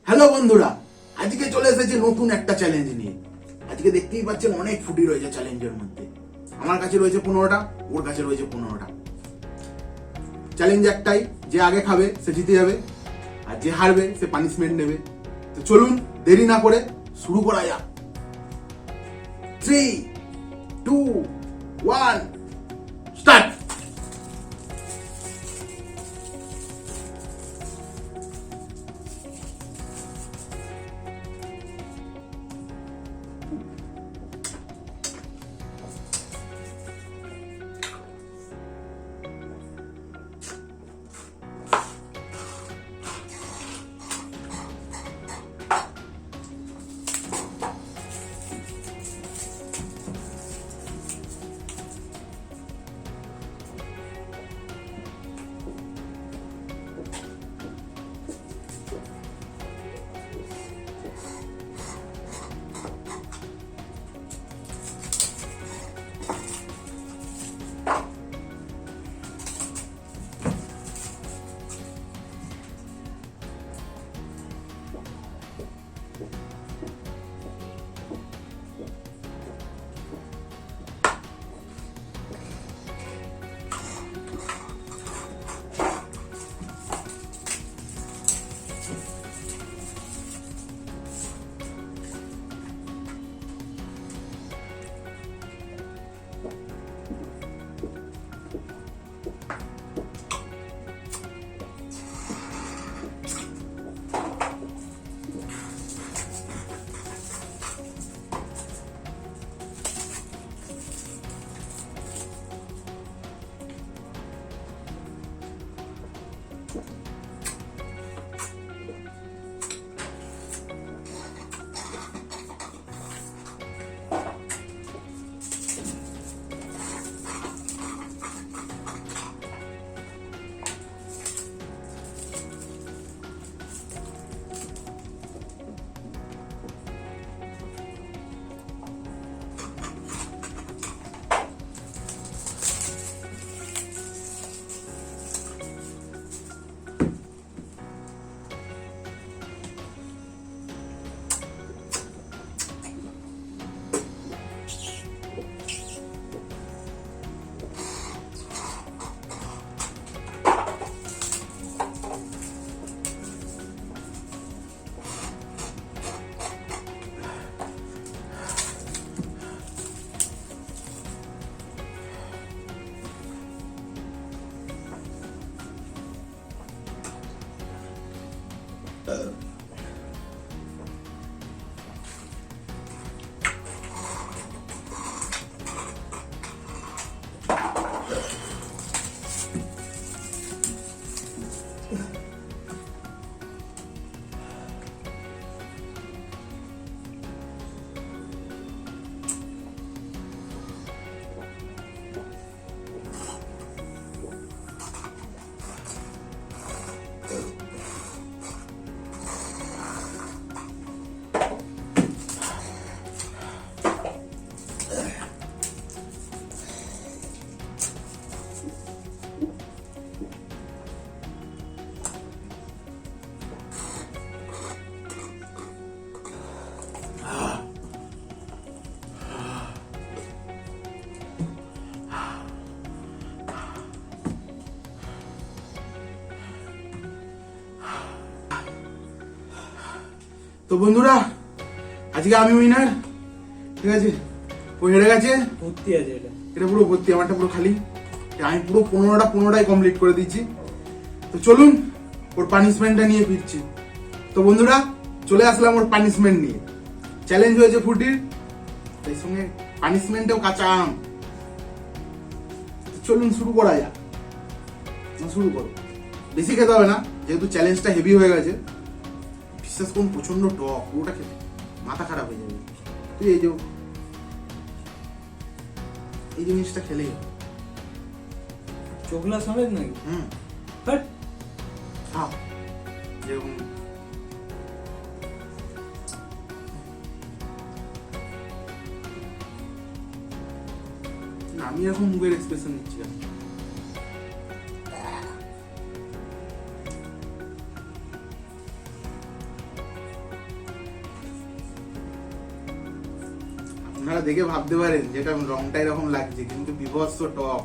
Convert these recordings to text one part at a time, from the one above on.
Hello বন্ধুরা, আজকে চলে এসেছে নতুন একটা চ্যালেঞ্জ নিয়ে। আজকে দেখতেই পাচ্ছেন অনেক ফুডি রয়েছে চ্যালেঞ্জের মধ্যে। আমার কাছে রয়েছে 15টা, ওর কাছে রয়েছে 15টা। চ্যালেঞ্জ একটাই, যে আগে খাবে সে জিতে যাবে, আর যে হারবে সে পানিশমেন্ট নেবে। তো চলুন দেরি না করে শুরু করা যাক। 3, 2, 1, স্টার্ট। তো বন্ধুরা, আজকে আমি উইনার। ঠিক আছে, ও হেরে গেছে। ভর্তি আছে এটা পুরো ভর্তি, আমারটা পুরো খালি। আমি পুরো 15টাই কমপ্লিট করে দিচ্ছি। তো চলুন ওর পানিশমেন্টটা নিয়ে ফিরছি। তো বন্ধুরা, চলে আসলাম ওর পানিশমেন্ট নিয়ে। চ্যালেঞ্জ হয়েছে ফুটির, তাই সঙ্গে পানিশমেন্টেও কাঁচা আম। চলুন শুরু করা যাক। শুরু করো, বেশি খেতে হবে না, যেহেতু চ্যালেঞ্জটা হেভি হয়ে গেছে। বিশ্বাস করুন প্রচন্ড টক, পুরোটা খেতে মাথা খারাপ হয়ে যাবে। তুই এই জিনিসটা খেলেই চোখলা সমেত নাকি? খাও যেরকম। আমি এখন মুখের এক্সপ্রেশন নিচ্ছি। আপনারা দেখে ভাবতে পারেন যেটা রংটা এরকম লাগছে, কিন্তু বিভৎস টক,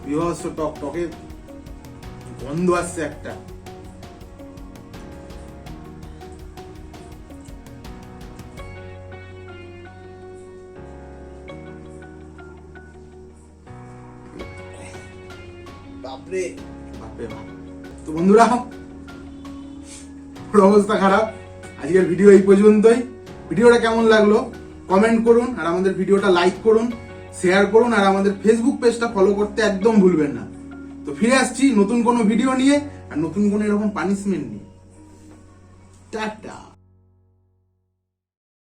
বিভৎস টক, টকের গন্ধ আসছে একটা। বাপরে বাপরে বাপ। তো বন্ধুরা, অবস্থা খারাপ। আজকের ভিডিও এই পর্যন্তই। ভিডিওটা কেমন লাগলো কমেন্ট করুন, আর আমাদের ভিডিওটা লাইক করুন, শেয়ার করুন, আর আমাদের ফেসবুক পেজটা ফলো করতে একদম ভুলবেন না। তো ফিরে আসছি নতুন কোনো ভিডিও নিয়ে আর নতুন কোনো এরকম পানিশমেন্ট নিয়ে। টাটা।